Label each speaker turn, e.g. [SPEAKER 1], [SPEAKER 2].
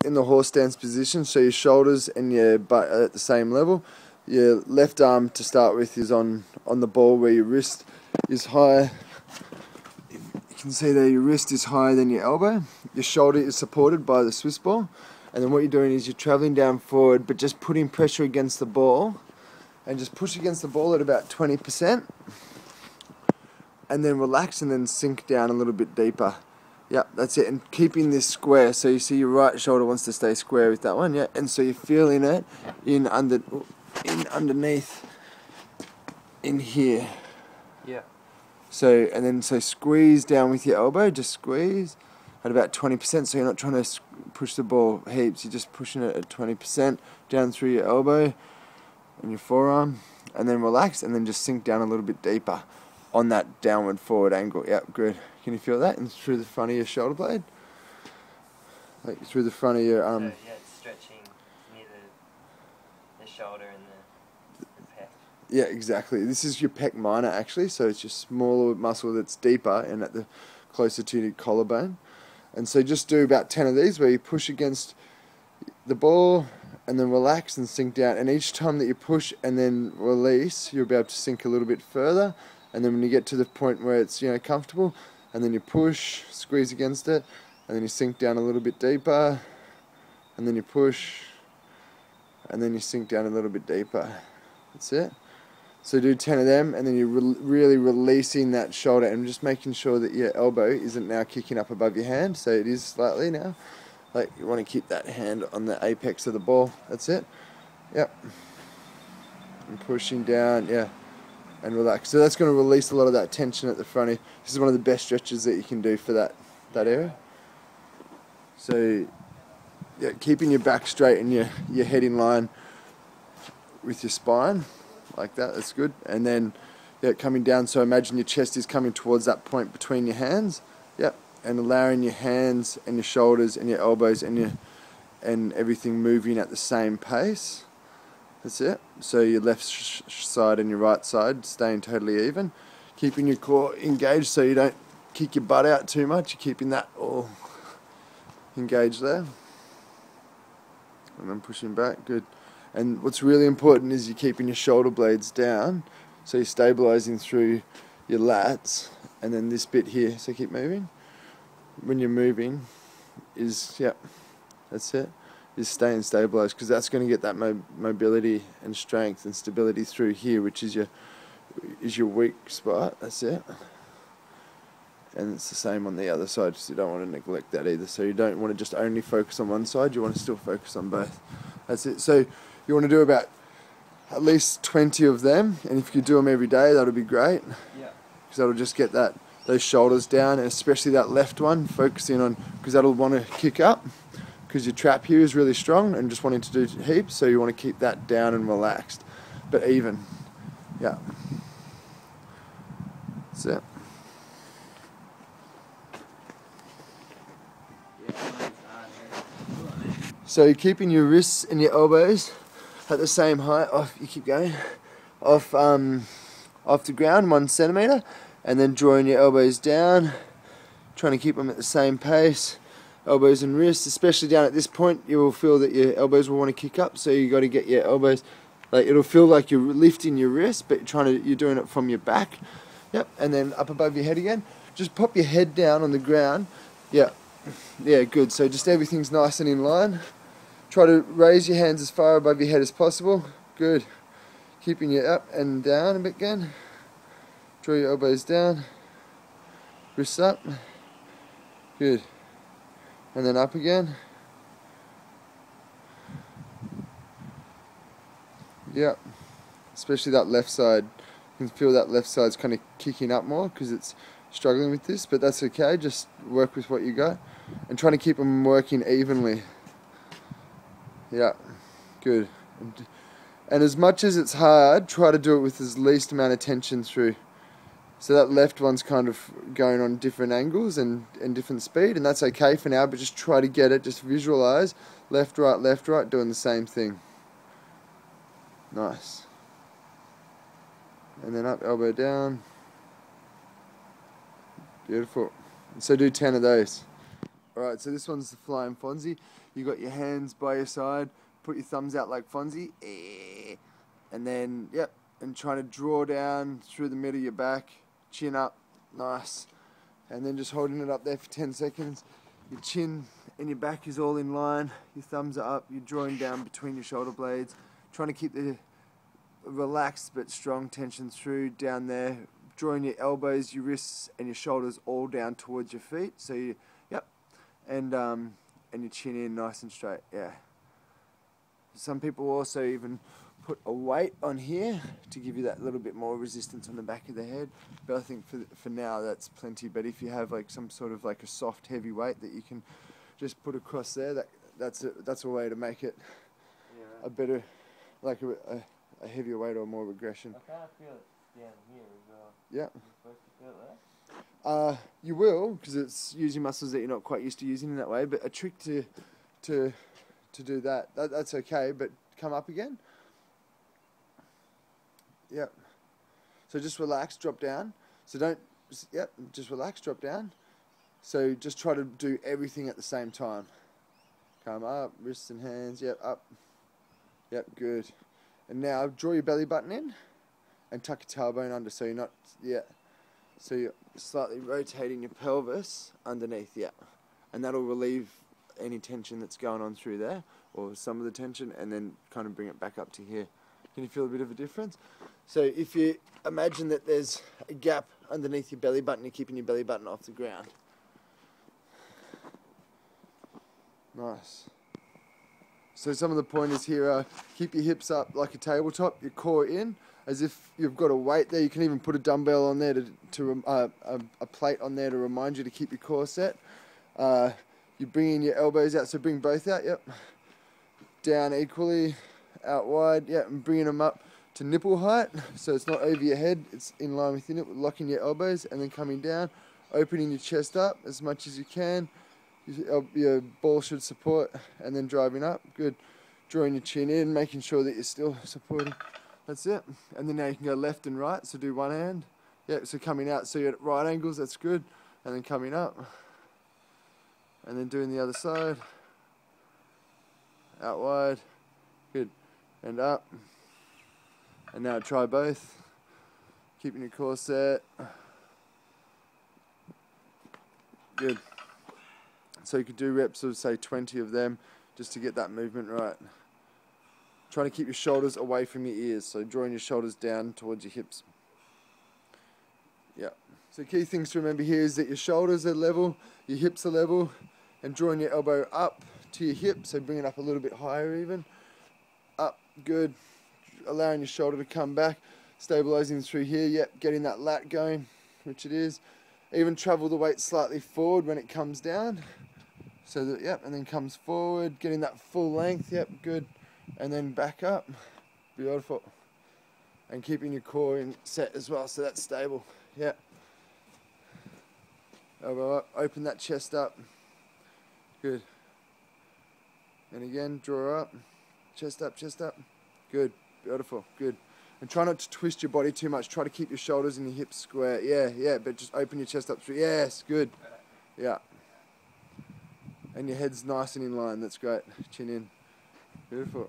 [SPEAKER 1] in the horse stance position, so your shoulders and your butt are at the same level. Your left arm to start with is on the ball where your wrist is higher. You can see there your wrist is higher than your elbow. Your shoulder is supported by the Swiss ball. And then what you're doing is you're travelling down forward, but just putting pressure against the ball. And just push against the ball at about 20%. And then relax and then sink down a little bit deeper. Yep, that's it. And keeping this square. So you see your right shoulder wants to stay square with that one, yeah. And so you're feeling it underneath in here.
[SPEAKER 2] Yeah.
[SPEAKER 1] So so squeeze down with your elbow, just squeeze at about 20%, so you're not trying to push the ball heaps, you're just pushing it at 20% down through your elbow and your forearm, and then relax and then just sink down a little bit deeper on that downward forward angle. Yep, good. Can you feel that? And through the front of your shoulder blade? Like through the front of your
[SPEAKER 2] So, yeah, it's stretching near the shoulder and the pec.
[SPEAKER 1] Yeah, exactly. This is your pec minor actually, so it's your smaller muscle that's deeper and at the closer to your collarbone. And so just do about 10 of these where you push against the ball and then relax and sink down. And each time that you push and then release, you'll be able to sink a little bit further. And then when you get to the point where it's comfortable, and then you push, squeeze against it, and then you sink down a little bit deeper, and then you push, and then you sink down a little bit deeper. That's it. So do 10 of them, and then you're really releasing that shoulder and just making sure that your elbow isn't now kicking up above your hand. So it is slightly now. Like you want to keep that hand on the apex of the ball. That's it. Yep. And pushing down, yeah. And relax. So that's going to release a lot of that tension at the front. This is one of the best stretches that you can do for that area. So yeah, keeping your back straight and your head in line with your spine. Like that, that's good. And then coming down, so imagine your chest is coming towards that point between your hands. Yep. And allowing your hands and your shoulders and your elbows and everything moving at the same pace. That's it. So your left side and your right side staying totally even. Keeping your core engaged so you don't kick your butt out too much. You're keeping that all engaged there. And then pushing back, good. And what's really important is you're keeping your shoulder blades down, so you're stabilizing through your lats, and then this bit here, so keep moving. When you're moving, that's it, is staying stabilized, because that's going to get that mobility and strength and stability through here, which is your weak spot. That's it. And it's the same on the other side, so you don't want to neglect that either. So you don't want to just only focus on one side, you want to still focus on both. That's it. So you want to do about at least 20 of them, and if you do them every day, that'll be great.
[SPEAKER 2] Yeah.
[SPEAKER 1] Because that'll just get those shoulders down, and especially that left one, focusing on, because that'll want to kick up, because your trap here is really strong and just wanting to do heaps, so you want to keep that down and relaxed, but even. Yeah. That's it. So you're keeping your wrists and your elbows at the same height, you keep going, off the ground, 1 centimetre, and then drawing your elbows down, trying to keep them at the same pace, elbows and wrists, especially down at this point, you will feel that your elbows will want to kick up, so you got to get your elbows, like it'll feel like you're lifting your wrist, but you're doing it from your back. Yep, and then up above your head again. Just pop your head down on the ground. Yeah, good. So just everything's nice and in line. Try to raise your hands as far above your head as possible. Good. Keeping you up and down a bit again. Draw your elbows down. Wrists up. Good. And then up again. Yep. Especially that left side. You can feel that left side's kind of kicking up more because it's struggling with this, but that's okay. Just work with what you got. And trying to keep them working evenly. Yeah, good. And as much as it's hard, try to do it with as least amount of tension through. So that left one's kind of going on different angles and different speed, and that's okay for now, but just try to get it, just visualize, left, right, doing the same thing. Nice. And then up, elbow down. Beautiful. So do 10 of those. Alright, so this one's the Flying Fonzie. You got your hands by your side. Put your thumbs out like Fonzie. And then, yep, and trying to draw down through the middle of your back. Chin up. Nice. And then just holding it up there for 10 seconds. Your chin and your back is all in line. Your thumbs are up. You're drawing down between your shoulder blades. Trying to keep the relaxed but strong tension through down there. Drawing your elbows, your wrists, and your shoulders all down towards your feet. So you, yep, and your chin in nice and straight. Yeah. Some people also even put a weight on here to give you that little bit more resistance on the back of the head. But I think for now that's plenty. But if you have like some sort of like a soft heavy weight that you can just put across there, that's a way to make it a better, like a heavier weight or more aggression.
[SPEAKER 2] I kind of feel it down here as well.
[SPEAKER 1] Yeah.
[SPEAKER 2] You're supposed to feel it there?
[SPEAKER 1] You will, because it's using muscles that you're not quite used to using in that way. But a trick to do that's okay. But come up again. Yep. So just relax, drop down. So don't. Yep. Just relax, drop down. So just try to do everything at the same time. Come up, wrists and hands. Yep, up. Yep, good. And now draw your belly button in and tuck your tailbone under so you're not, so you're slightly rotating your pelvis underneath, and that'll relieve any tension that's going on through there, or some of the tension, and then kind of bring it back up to here. Can you feel a bit of a difference? So if you imagine that there's a gap underneath your belly button, you're keeping your belly button off the ground. Nice. So some of the pointers here are keep your hips up like a tabletop, your core in, as if you've got a weight there. You can even put a dumbbell on there, a plate on there to remind you to keep your core set. You're bringing your elbows out, so bring both out, yep. Down equally, out wide, yep, and bringing them up to nipple height, so it's not over your head, it's in line with your nipple, locking your elbows, and then coming down, opening your chest up as much as you can. Your ball should support, and then driving up. Good. Drawing your chin in, making sure that you're still supporting. That's it. And then now you can go left and right. So do one hand. Yeah. So coming out, so you're at right angles. That's good. And then coming up, and then doing the other side. Out wide. Good. And up. And now try both. Keeping your core set. Good. So you could do reps of, say, 20 of them just to get that movement right. Trying to keep your shoulders away from your ears, so drawing your shoulders down towards your hips. Yeah. So key things to remember here is that your shoulders are level, your hips are level, and drawing your elbow up to your hip, so bring it up a little bit higher even. Up, good. Allowing your shoulder to come back, stabilizing through here, yep, getting that lat going, which it is. Even travel the weight slightly forward when it comes down. So that, yep, and then comes forward, getting that full length, yep, good. And then back up, beautiful. And keeping your core in set as well, so that's stable, yep. Elbow up, open that chest up, good. And again, draw up, chest up, good, beautiful, good. And try not to twist your body too much, try to keep your shoulders and your hips square, yeah, but just open your chest up through, yes, good, yeah. And your head's nice and in line, that's great. Chin in. Beautiful.